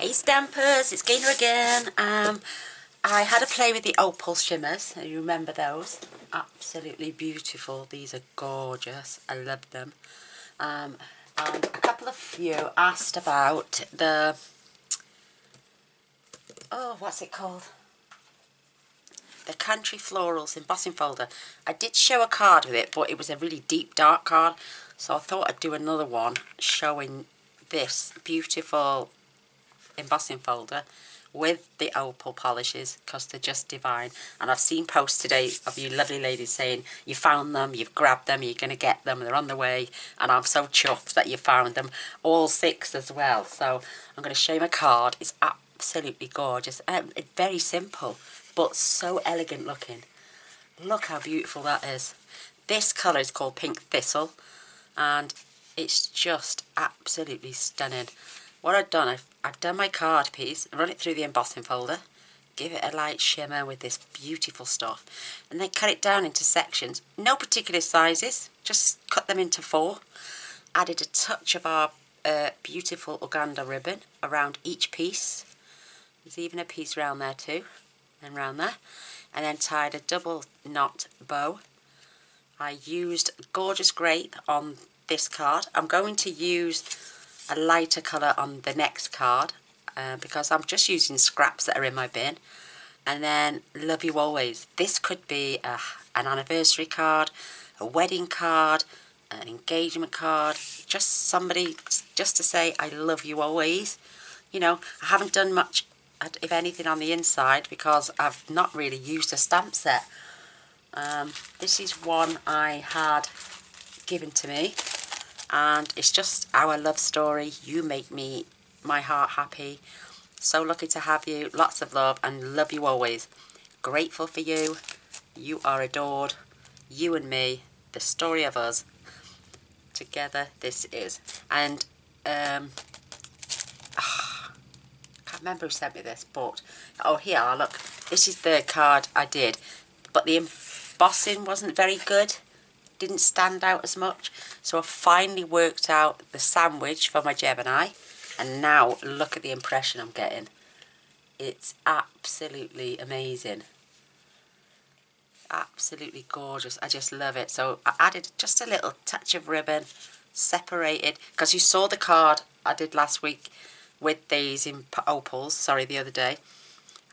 Hey Stampers, it's Gaynor again. I had a play with the opal shimmers. You remember those? Absolutely beautiful. These are gorgeous. I love them. And a couple of you asked about the, what's it called? The Country Florals embossing folder. I did show a card with it, but it was a really deep dark card. So I thought I'd do another one showing this beautiful embossing folder with the opal polishes, because they're just divine. And I've seen posts today of you lovely ladies saying you found them, you've grabbed them, you're going to get them, they're on the way, and I'm so chuffed that you found them, all 6 as well. So I'm going to show you my card. It's absolutely gorgeous, it's very simple but so elegant looking. Look how beautiful that is. This colour is called Pink Thistle, and it's just absolutely stunning. What I've done, I've done my card piece, run it through the embossing folder, give it a light shimmer with this beautiful stuff, and then cut it down into sections. No particular sizes, just cut them into 4. Added a touch of our beautiful organza ribbon around each piece. There's even a piece around there too, and round there. And then tied a double knot bow. I used Gorgeous Grape on this card. I'm going to use a lighter colour on the next card because I'm just using scraps that are in my bin. And then Love You Always. This could be an anniversary card, a wedding card, an engagement card, just somebody just to say I love you always. You know, I haven't done much, if anything, on the inside because I've not really used a stamp set. This is one I had given to me, and it's just our love story. You make my heart happy. So lucky to have you. Lots of love and love you always. Grateful for you. You are adored. You and me. The story of us. Together this is. And I can't remember who sent me this, but oh, here, look. This is the card I did, but the embossing wasn't very good. Didn't stand out as much, so I finally worked out the sandwich for my Gemini, and now look at the impression I'm getting. It's absolutely amazing, absolutely gorgeous. I just love it. So I added just a little touch of ribbon, separated, because you saw the card I did last week with these in opals, sorry, the other day,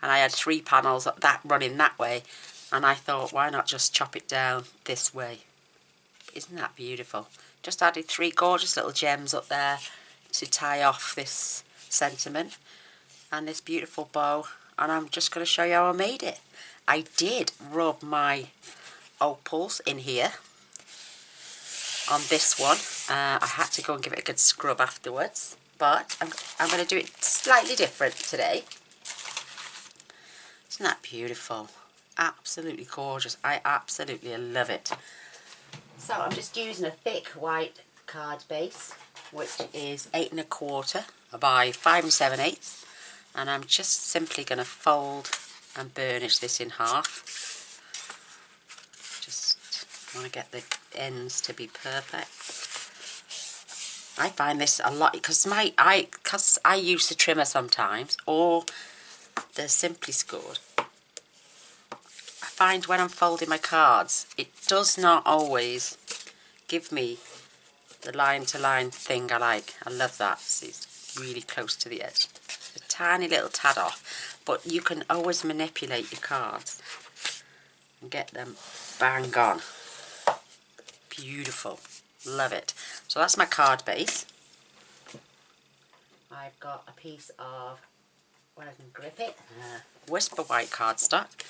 and I had 3 panels that running that way, and I thought, why not just chop it down this way? Isn't that beautiful? Just added 3 gorgeous little gems up there to tie off this sentiment and this beautiful bow, and I'm just going to show you how I made it. I did rub my opals in here on this one. I had to go and give it a good scrub afterwards, but I'm going to do it slightly different today. Isn't that beautiful? Absolutely gorgeous. I absolutely love it. So I'm just using a thick white card base, which is 8 1/4 by 5 7/8, and I'm just simply going to fold and burnish this in half. Just want to get the ends to be perfect. I find this a lot because I use the trimmer sometimes, or the Simply Scored. I find when I'm folding my cards, it does not always give me the line to line thing I like. I love that. It's really close to the edge. A tiny little tad off, but you can always manipulate your cards and get them bang on. Beautiful. Love it. So that's my card base. I've got a piece of, when I can grip it, Whisper White cardstock,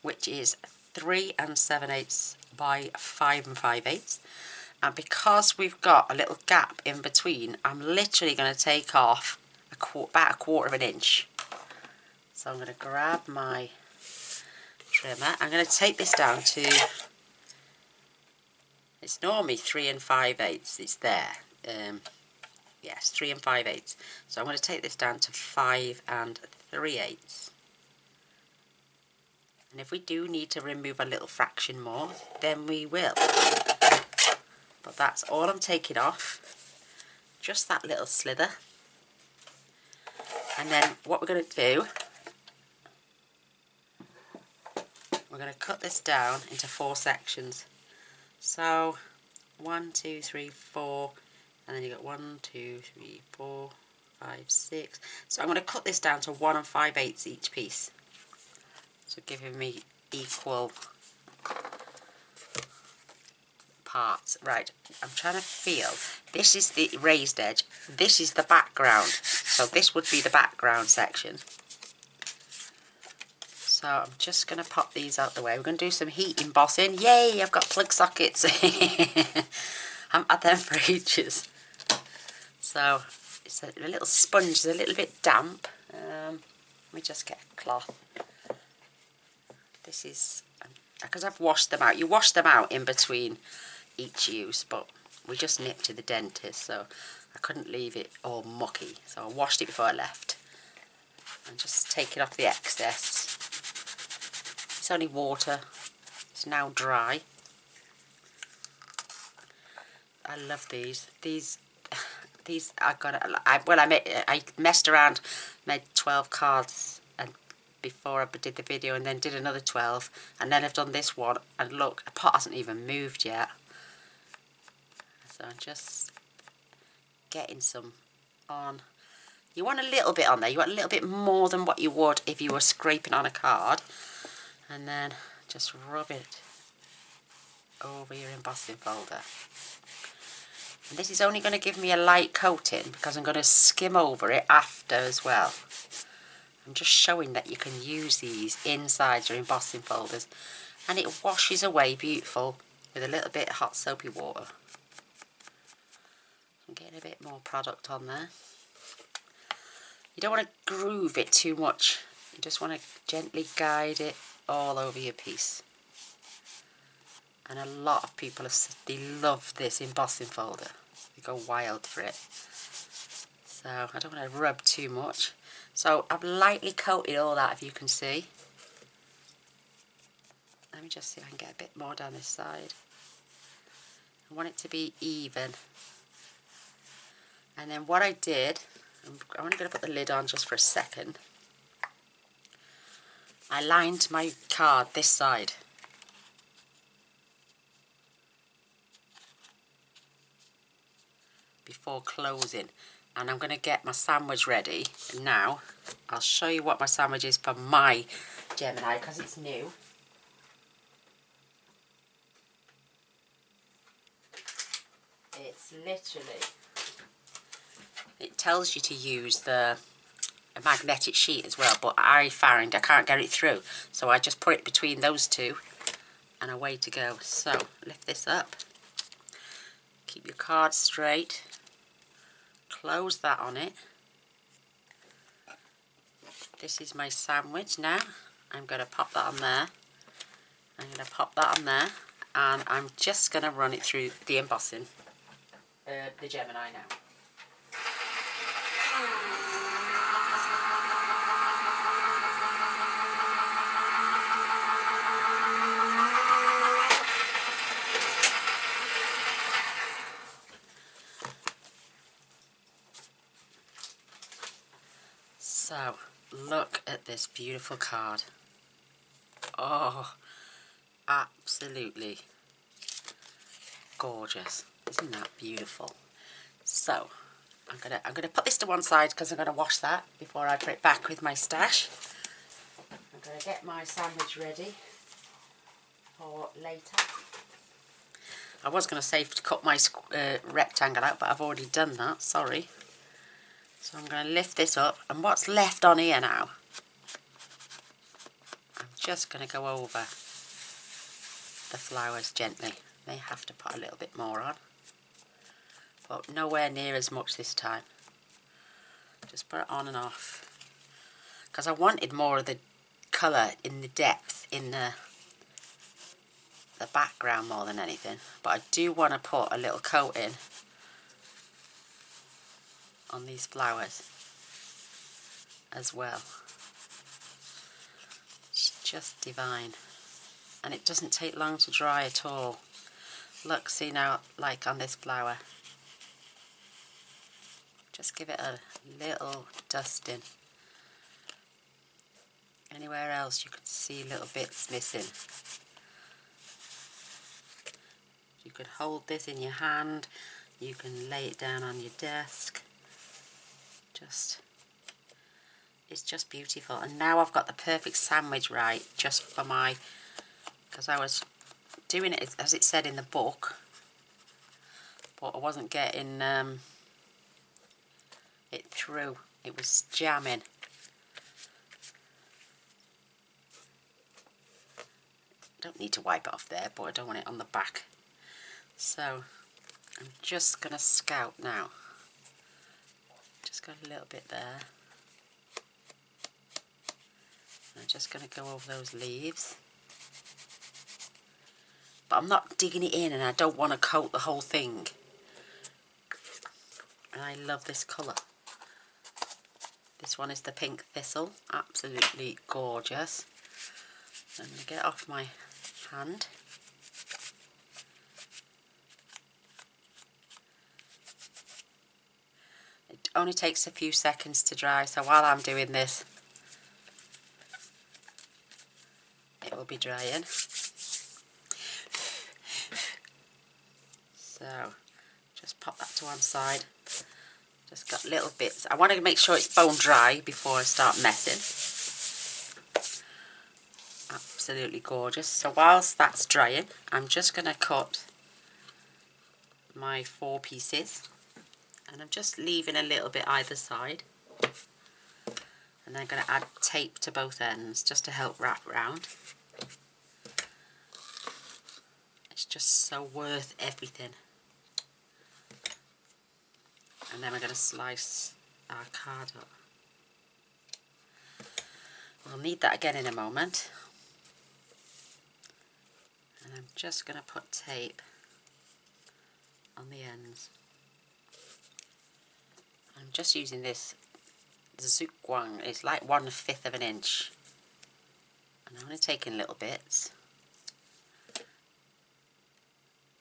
which is 3 7/8 by 5 5/8. And because we've got a little gap in between, I'm literally going to take off about 1/4 inch. So I'm going to grab my trimmer. I'm going to take this down to, it's normally 3 5/8. It's there. Yes, 3 5/8. So I'm going to take this down to 5 3/8. And if we do need to remove a little fraction more, then we will. But that's all I'm taking off. Just that little slither. And then what we're going to do, we're going to cut this down into 4 sections. So 1, 2, 3, 4, and then you got 1, 2, 3, 4, 5, 6. So I'm going to cut this down to 1 5/8 each piece. So giving me equal parts. Right, I'm trying to feel. This is the raised edge. This is the background. So this would be the background section. So I'm just going to pop these out the way. We're going to do some heat embossing. Yay, I've got plug sockets. I've had them for ages. So it's a little sponge. It's a little bit damp. Let me just get a cloth. This is, because I've washed them out. You wash them out in between each use, but we just nipped to the dentist, so I couldn't leave it all mucky. So I washed it before I left. And just taking off the excess. It's only water. It's now dry. I love these. These I messed around, made 12 cards, and before I did the video, and then did another 12, and then I've done this one, and look, the pot hasn't even moved yet. So I'm just getting some on. You want a little bit on there. You want a little bit more than what you would if you were scraping on a card. And then just rub it over your embossing folder. And this is only going to give me a light coating because I'm going to skim over it after as well. I'm just showing that you can use these inside your embossing folders, and it washes away beautiful with a little bit of hot soapy water. I'm getting a bit more product on there. You don't want to groove it too much. You just want to gently guide it all over your piece. And a lot of people they love this embossing folder. They go wild for it. So I don't want to rub too much. So I've lightly coated all that, if you can see. Let me just see if I can get a bit more down this side. I want it to be even. And then what I did, I'm only going to put the lid on just for a second. I lined my card this side. Before closing. And I'm going to get my sandwich ready. Now, I'll show you what my sandwich is for my Gemini, because it's new. It's literally, it tells you to use the magnetic sheet as well, but I found I can't get it through, so I just put it between those two and away to go. So lift this up, keep your card straight, close that on it. This is my sandwich now. I'm going to pop that on there. I'm going to pop that on there, and I'm just going to run it through the embossing, the Gemini now. So, look at this beautiful card. Oh, absolutely gorgeous. Isn't that beautiful? So, I'm gonna put this to one side because I'm gonna wash that before I put it back with my stash. I'm gonna get my sandwich ready for later. I was gonna say to cut my rectangle out, but I've already done that. Sorry. So I'm going to lift this up, and what's left on here now, I'm just going to go over the flowers gently. May have to put a little bit more on, but nowhere near as much this time. Just put it on and off, because I wanted more of the colour in the depth in the background more than anything, but I do want to put a little coating on these flowers as well. It's just divine, and it doesn't take long to dry at all. Look, see now, like on this flower, just give it a little dusting, Anywhere else you can see little bits missing. You could hold this in your hand, you can lay it down on your desk. It's just beautiful. And now I've got the perfect sandwich right, just for my, because I was doing it as it said in the book, but I wasn't getting it through. It was jamming. Don't need to wipe it off there, but I don't want it on the back. So I'm just going to scout now. Just got a little bit there. I'm just going to go over those leaves. But I'm not digging it in, and I don't want to coat the whole thing. And I love this colour. This one is the pink thistle. Absolutely gorgeous. I'm going to get it off my hand. It only takes a few seconds to dry, so while I'm doing this, it will be drying. So just pop that to one side. Just got little bits. I want to make sure it's bone dry before I start messing. Absolutely gorgeous. So whilst that's drying, I'm just going to cut my 4 pieces, and I'm just leaving a little bit either side, and then I'm going to add tape to both ends just to help wrap round. It's just so worth everything. And then we're going to slice our card up. We'll need that again in a moment. And I'm just going to put tape on the ends. I'm just using this Zhuguang. It's like 1/5 of an inch. And I'm only taking little bits.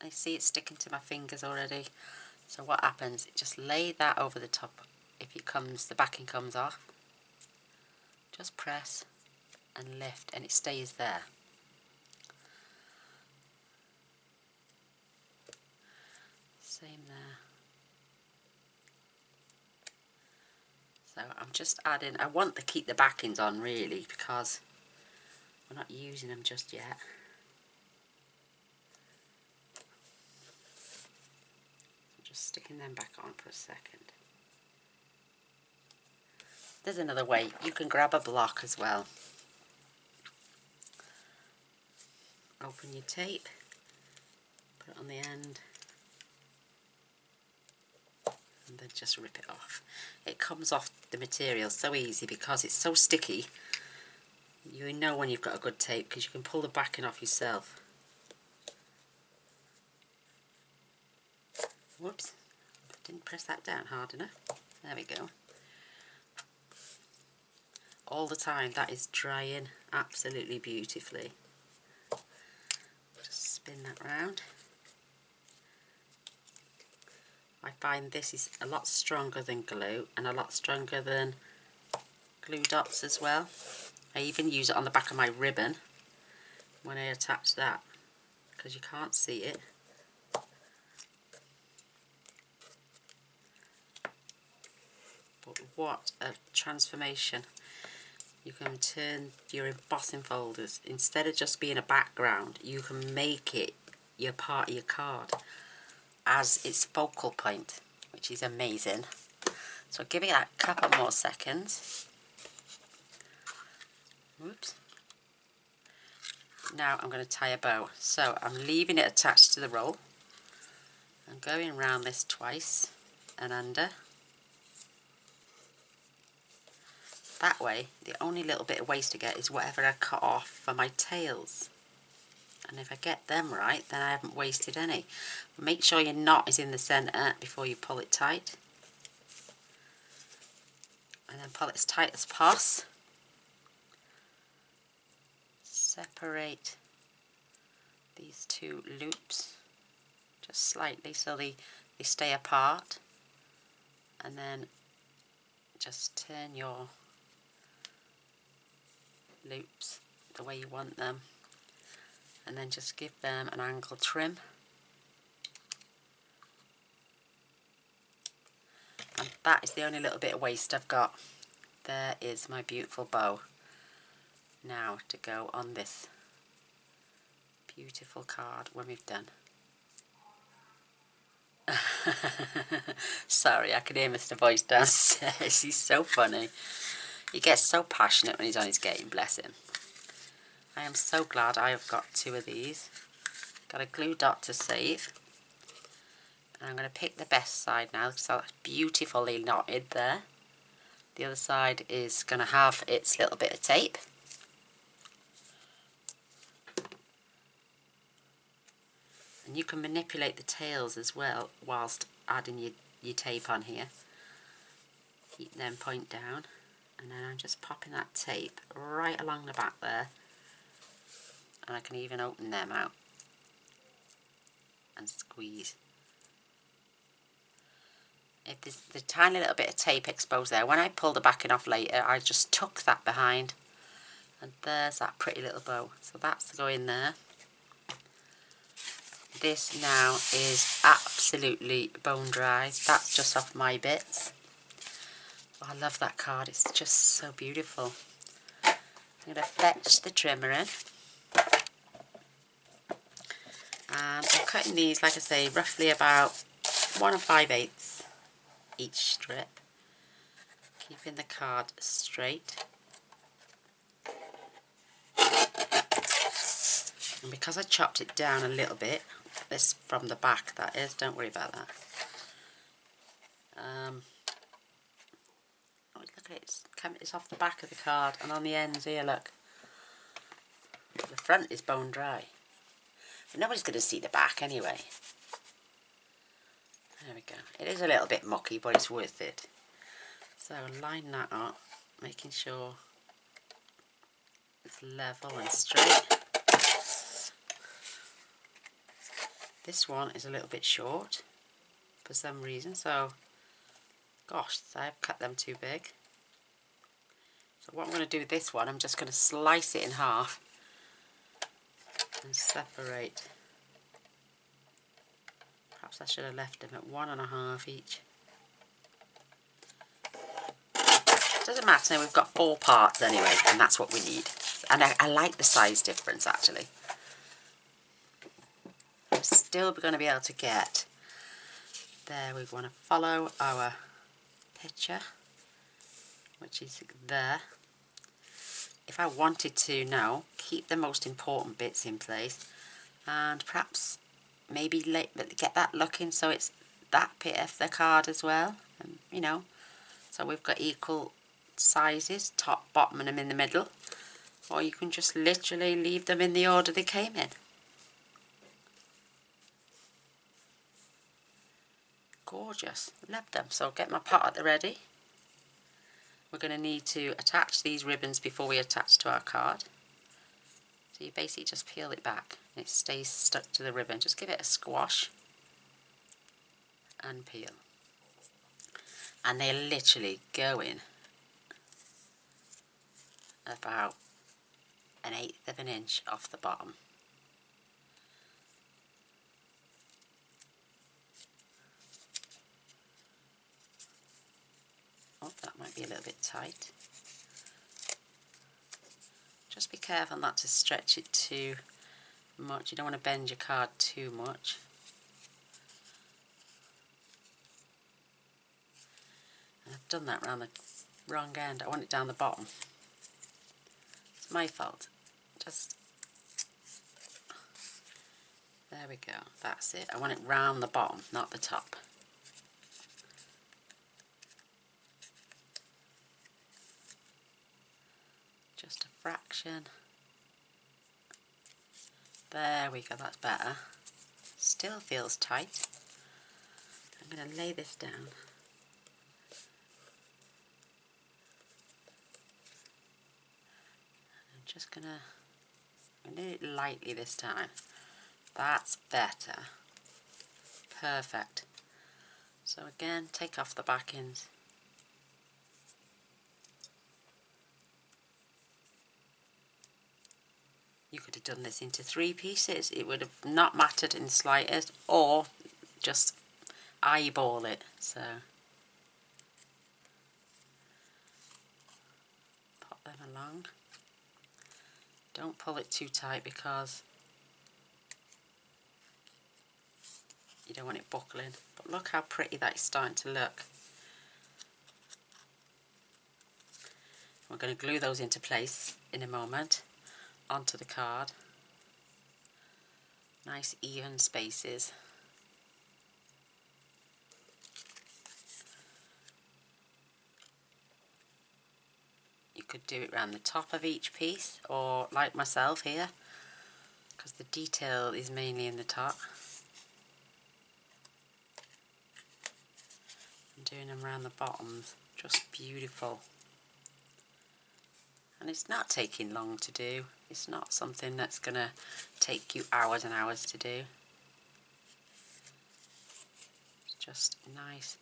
I see it sticking to my fingers already. So what happens, just lay that over the top. If it comes, the backing comes off, just press and lift and it stays there. Same there. So I'm just adding, I want to keep the backings on really because we're not using them just yet. Just sticking them back on for a second. There's another way, you can grab a block as well. Open your tape, put it on the end, and then just rip it off. It comes off the material so easy because it's so sticky. You know when you've got a good tape because you can pull the backing off yourself. Whoops, didn't press that down hard enough. There we go. All the time, that is drying absolutely beautifully. Just spin that round. I find this is a lot stronger than glue and a lot stronger than glue dots as well. I even use it on the back of my ribbon when I attach that because you can't see it. But what a transformation. You can turn your embossing folders, instead of just being a background, you can make it your part of your card as its focal point, which is amazing. So give it a couple more seconds. Whoops. Now I'm going to tie a bow. So I'm leaving it attached to the roll. I'm going around this twice and under. That way, the only little bit of waste I get is whatever I cut off for my tails. And if I get them right, then I haven't wasted any. Make sure your knot is in the centre before you pull it tight. And then pull it as tight as possible. Separate these two loops just slightly so they stay apart. And then just turn your loops the way you want them, and then just give them an angle trim. And that is the only little bit of waste I've got. There is my beautiful bow now to go on this beautiful card when we've done. Sorry, I can hear Mr. Voice downstairs. He's so funny. He gets so passionate when he's on his game, bless him. I am so glad I have got 2 of these. Got a glue dot to save. And I'm going to pick the best side now, so that's beautifully knotted there. The other side is going to have its little bit of tape. And you can manipulate the tails as well whilst adding your tape on here. Keep them point down, and then I'm just popping that tape right along the back there, and I can even open them out and squeeze. If there's the tiny little bit of tape exposed there, when I pull the backing off later, I just tuck that behind, and there's that pretty little bow. So that's going there. This now is absolutely bone dry. That's just off my bits. Oh, I love that card. It's just so beautiful. I'm going to fetch the trimmer in. And I'm cutting these, like I say, roughly about 1 5/8 each strip. Keeping the card straight. And because I chopped it down a little bit, this from the back that is, don't worry about that. Oh, look at it, it's off the back of the card, and on the ends here, look. The front is bone dry. But nobody's going to see the back anyway. There we go. It is a little bit mucky, but it's worth it. So line that up, making sure it's level and straight. This one is a little bit short for some reason, so gosh, I've cut them too big. So what I'm going to do with this one, I'm just going to slice it in half and separate. Perhaps I should have left them at 1 1/2 each. Doesn't matter, we've got 4 parts anyway, and that's what we need. And I like the size difference actually. I'm still going to be able to get there. We want to follow our picture, which is there. If I wanted to now, keep the most important bits in place, and perhaps maybe get that looking so it's that bit of the card as well, and, you know, so we've got equal sizes, top, bottom, and them in the middle, or you can just literally leave them in the order they came in. Gorgeous, love them. So get my pot at the ready. We're going to need to attach these ribbons before we attach to our card. So you basically just peel it back and it stays stuck to the ribbon. Just give it a squash and peel. And they literally go in about 1/8 of an inch off the bottom. Oh, that might be a little bit tight. Just be careful not to stretch it too much. You don't want to bend your card too much. And I've done that round the wrong end. I want it down the bottom. It's my fault. Just, there we go. That's it. I want it round the bottom, not the top. Just a fraction. There we go, that's better. Still feels tight. I'm going to lay this down. I'm just going to do it lightly this time. That's better. Perfect. So again, take off the backings. You could have done this into 3 pieces. It would have not mattered in the slightest, or just eyeball it. So pop them along. Don't pull it too tight because you don't want it buckling. But look how pretty that is starting to look. We're going to glue those into place in a moment onto the card. Nice even spaces. You could do it around the top of each piece, or like myself here, because the detail is mainly in the top. I'm doing them around the bottoms, just beautiful. And it's not taking long to do. It's not something that's going to take you hours and hours to do. It's just nice,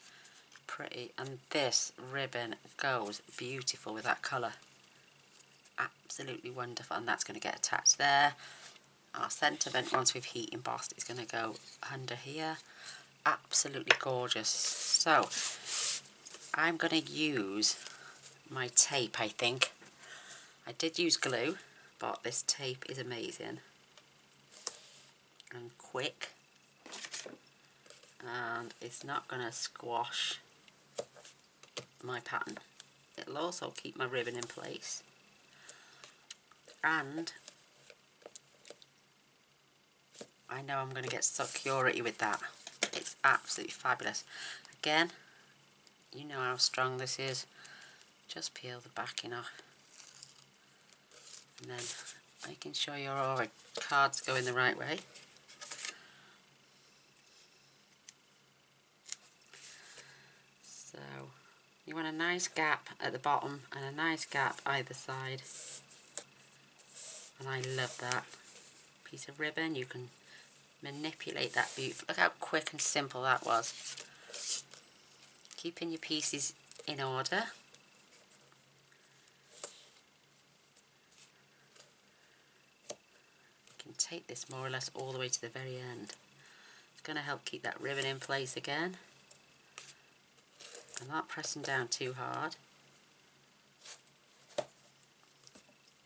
pretty. And this ribbon goes beautiful with that colour. Absolutely wonderful. And that's going to get attached there. Our sentiment, once we've heat embossed, is going to go under here. Absolutely gorgeous. So I'm going to use my tape, I think. I did use glue, but this tape is amazing and quick, and it's not going to squash my pattern. It'll also keep my ribbon in place, and I know I'm going to get security with that. It's absolutely fabulous. Again, you know how strong this is. Just peel the backing off, and then making sure your card's going the right way. So you want a nice gap at the bottom and a nice gap either side, and I love that. Piece of ribbon, you can manipulate that beautifully. Look how quick and simple that was. Keeping your pieces in order. You can take this more or less all the way to the very end. It's going to help keep that ribbon in place again. I'm not pressing down too hard.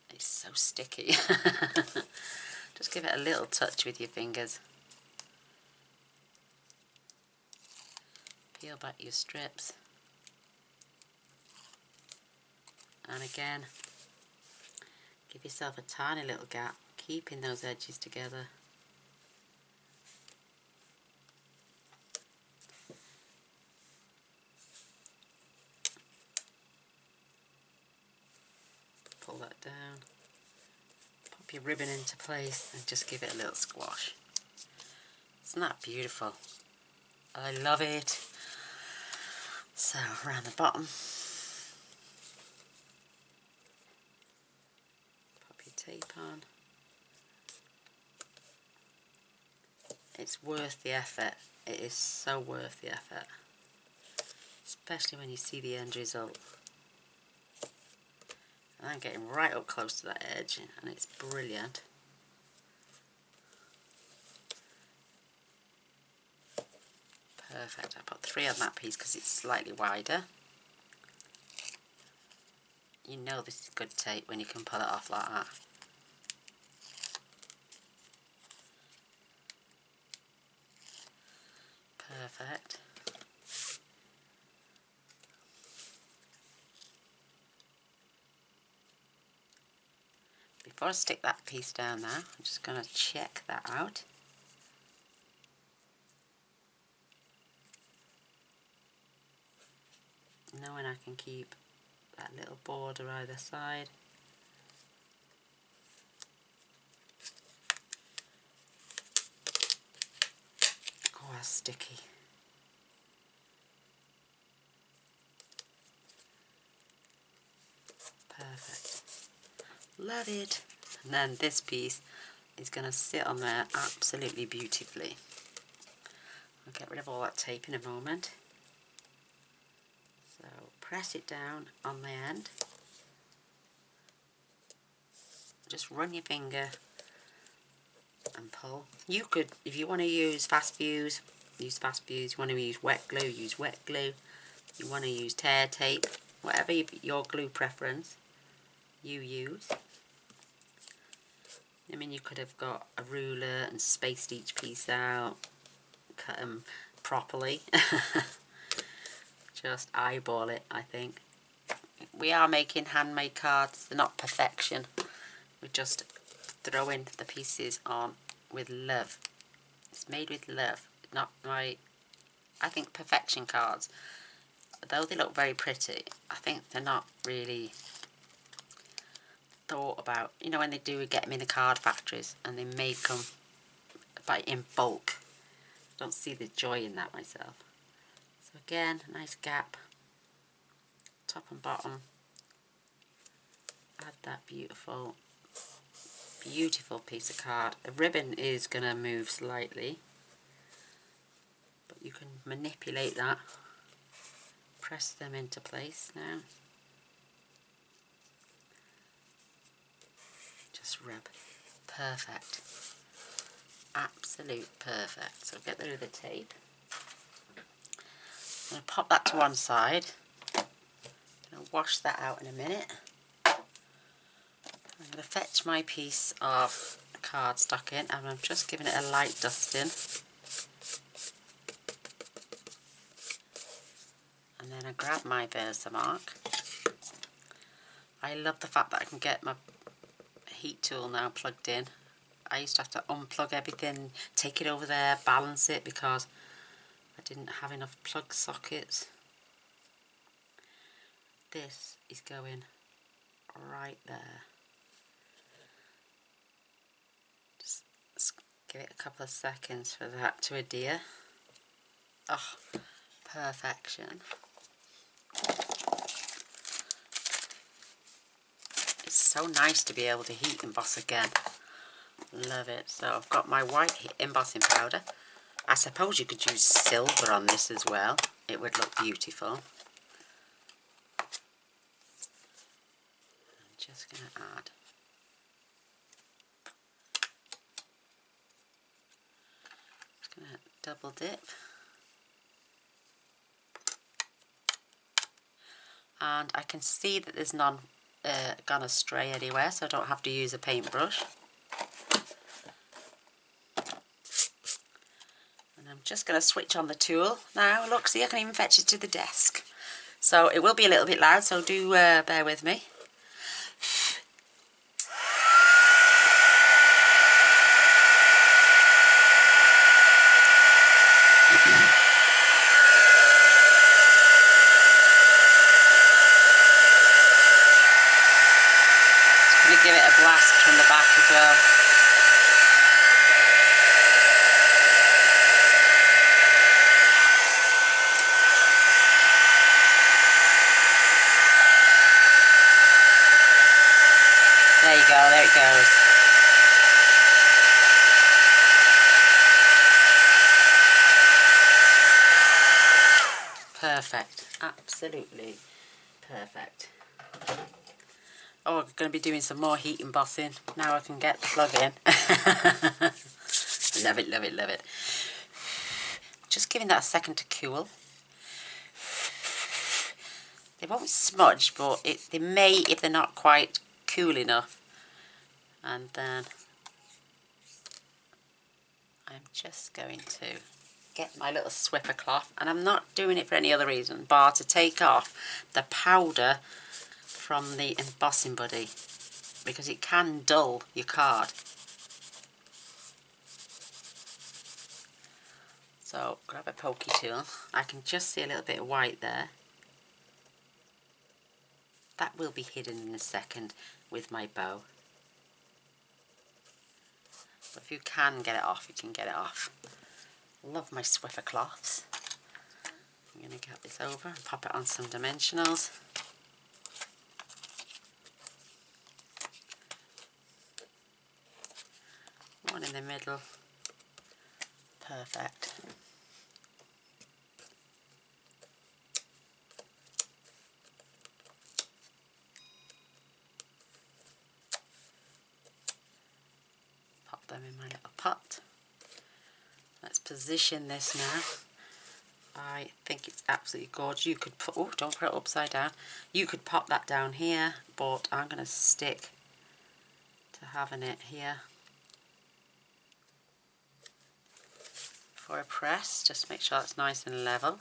It's so sticky. Just give it a little touch with your fingers. Peel back your strips. And again, give yourself a tiny little gap, keeping those edges together. Pull that down. Pop your ribbon into place and just give it a little squash. Isn't that beautiful? I love it. So around the bottom, pop your tape on. It's worth the effort. It is so worth the effort, especially when you see the end result. And I'm getting right up close to that edge, and it's brilliant. Perfect. I put 3 on that piece because it's slightly wider. You know this is good tape when you can pull it off like that. Perfect. Before I stick that piece down now, I'm just going to check that out. Knowing I can keep that little border either side. Oh, that's sticky. Perfect. Love it. And then this piece is going to sit on there absolutely beautifully. I'll get rid of all that tape in a moment. So press it down on the end. Just run your finger and pull. You could, if you want to use fast fuse, use fast fuse. You want to use wet glue, use wet glue. You want to use tear tape, whatever your glue preference you use. I mean, you could have got a ruler and spaced each piece out, cut them properly. Just eyeball it, I think. We are making handmade cards. They're not perfection. We're just throwing the pieces on with love. It's made with love. Not my... I think perfection cards, though they look very pretty, I think they're not really thought about. You know, when they do get them in the card factories and they make them in bulk. I don't see the joy in that myself. So again, a nice gap, top and bottom. Add that beautiful, beautiful piece of card. The ribbon is going to move slightly, but you can manipulate that. Press them into place now. Just rub. Perfect. Absolute perfect. So get rid of the tape. I'm going to pop that to one side. I'll wash that out in a minute. I'm going to fetch my piece of cardstock in and I'm just giving it a light dusting. And then I grab my Versamark. I love the fact that I can get my heat tool now plugged in. I used to have to unplug everything, take it over there, balance it because I didn't have enough plug sockets. This is going right there. Just give it a couple of seconds for that to adhere. Oh, perfection. It's so nice to be able to heat emboss again. Love it. So I've got my white embossing powder. I suppose you could use silver on this as well. It would look beautiful. I'm just going to add. Just going to double dip. And I can see that there's none gone astray anywhere, so I don't have to use a paintbrush. And I'm just going to switch on the tool now. Look, see, I can even fetch it to the desk. So it will be a little bit loud, so do bear with me. Just going to give it a blast from the back as well. There you go, there it goes. Perfect, absolutely perfect. Oh, I'm going to be doing some more heat embossing. Now I can get the plug in. Love it, love it, love it. Just giving that a second to cool. They won't smudge, but they may if they're not quite cool enough. And then I'm just going to get my little Swiffer cloth, and I'm not doing it for any other reason bar to take off the powder from the embossing buddy, because it can dull your card. So grab a pokey tool. I can just see a little bit of white there. That will be hidden in a second with my bow. But if you can get it off, you can get it off. Love my Swiffer cloths. I'm going to get this over and pop it on some dimensionals. One in the middle. Perfect. Pop them I'm in my little pot. Let's position this now. I think it's absolutely gorgeous. You could put, oh, don't put it upside down. You could pop that down here, but I'm going to stick to having it here for a press. Just make sure it's nice and level.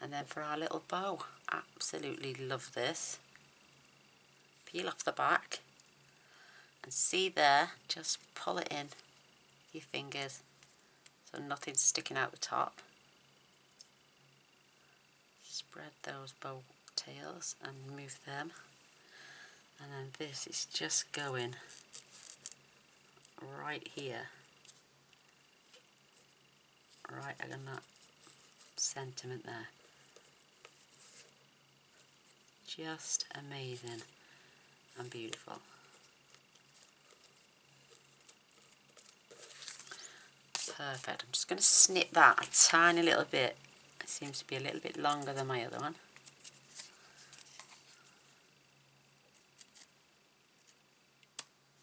And then for our little bow, absolutely love this. Peel off the back and see there, just pull it in with your fingers so nothing's sticking out the top. Spread those bow tails and move them, and then this is just going right here, right along that sentiment there. Just amazing and beautiful. Perfect. I'm just going to snip that a tiny little bit. It seems to be a little bit longer than my other one.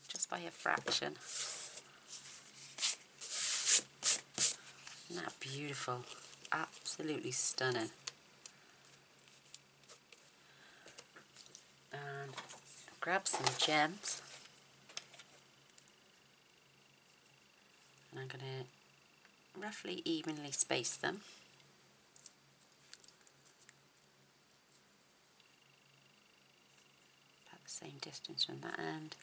Just by a fraction. Isn't that beautiful? Absolutely stunning. And grab some gems. And I'm going to roughly evenly space them. About the same distance from that end.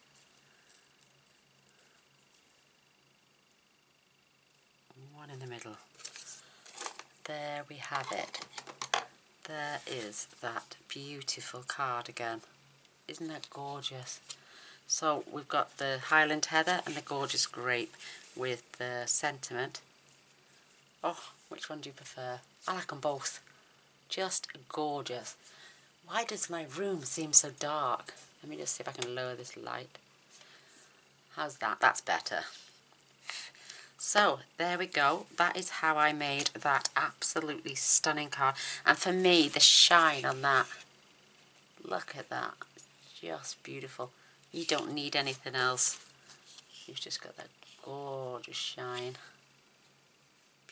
One in the middle. There we have it. There is that beautiful cardigan. Isn't that gorgeous? So we've got the Highland Heather and the gorgeous grape with the sentiment. Oh, which one do you prefer? I like them both. Just gorgeous. Why does my room seem so dark? Let me just see if I can lower this light. How's that? That's better. So there we go. That is how I made that absolutely stunning card. And for me, the shine on that, look at that. It's just beautiful. You don't need anything else. You've just got that gorgeous shine.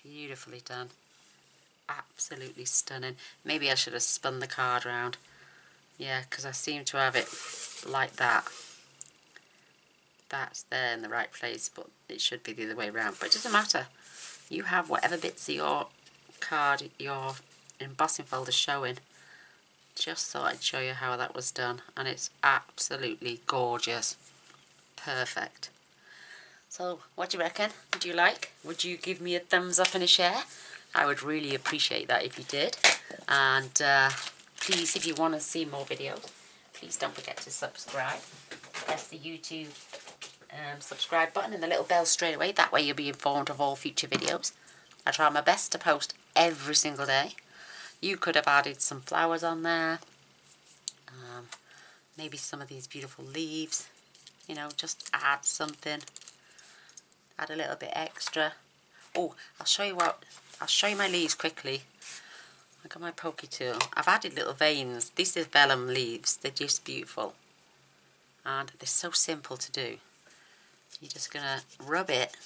Beautifully done. Absolutely stunning. Maybe I should have spun the card around. Yeah, because I seem to have it like that. That's there in the right place, but it should be the other way around. But it doesn't matter. You have whatever bits of your card, your embossing folder showing. Just thought I'd show you how that was done, and it's absolutely gorgeous. Perfect. So, what do you reckon? Would you like? Would you give me a thumbs up and a share? I would really appreciate that if you did. And please, if you want to see more videos, please don't forget to subscribe. Press the YouTube subscribe button and the little bell straight away. That way you'll be informed of all future videos. I try my best to post every single day. You could have added some flowers on there. Maybe some of these beautiful leaves. You know, just add something. Add a little bit extra. Oh, I'll show you my leaves quickly. I got my pokey tool. I've added little veins. These are vellum leaves. They're just beautiful. And they're so simple to do. You're just going to rub it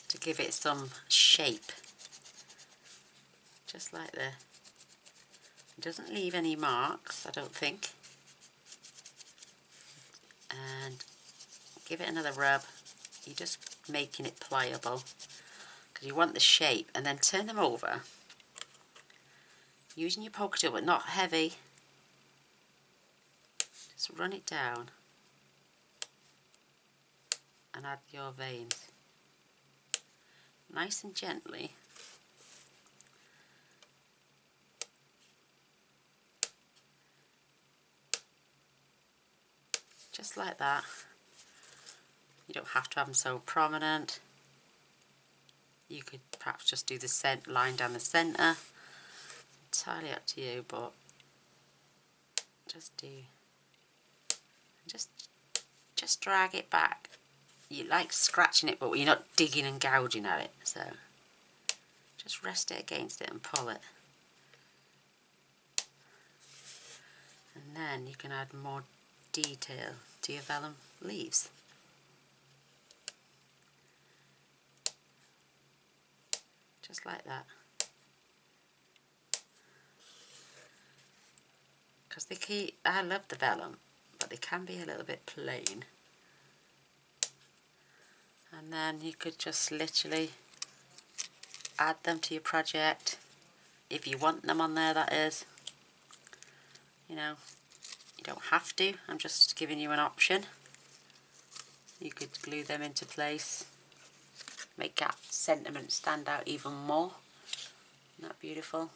to give it some shape. Just like this. It doesn't leave any marks, I don't think. And give it another rub. You're just making it pliable because you want the shape, and then turn them over using your poker tool, but not heavy. Just run it down and add your veins nice and gently. Just like that. You don't have to have them so prominent. You could perhaps just do the line down the centre. Entirely up to you, but just do. Just drag it back. You like scratching it, but you're not digging and gouging at it. So just rest it against it and pull it. And then you can add more detail to your vellum leaves. just like that. Because I love the vellum, but they can be a little bit plain. And then you could just literally add them to your project, if you want them on there, that is. You know, you don't have to, I'm just giving you an option. You could glue them into place, make that sentiment stand out even more. Isn't that beautiful?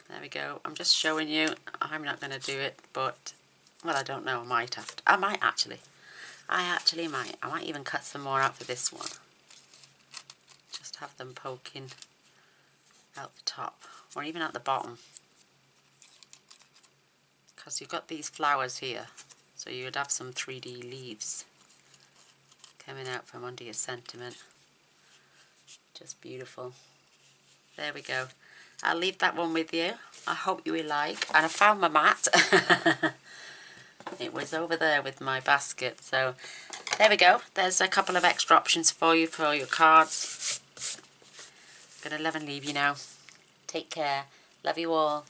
There we go. I'm just showing you. I'm not going to do it, but, well, I don't know. I might have to. I might actually. I might even cut some more out for this one. Just have them poking out the top, or even at the bottom. Because you've got these flowers here, so you would have some 3D leaves coming out from under your sentiment. Just beautiful. There we go. I'll leave that one with you. I hope you will like. And I found my mat. It was over there with my basket. So there we go. There's a couple of extra options for you for your cards. I'm going to love and leave you now. Take care. Love you all.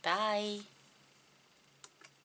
Bye.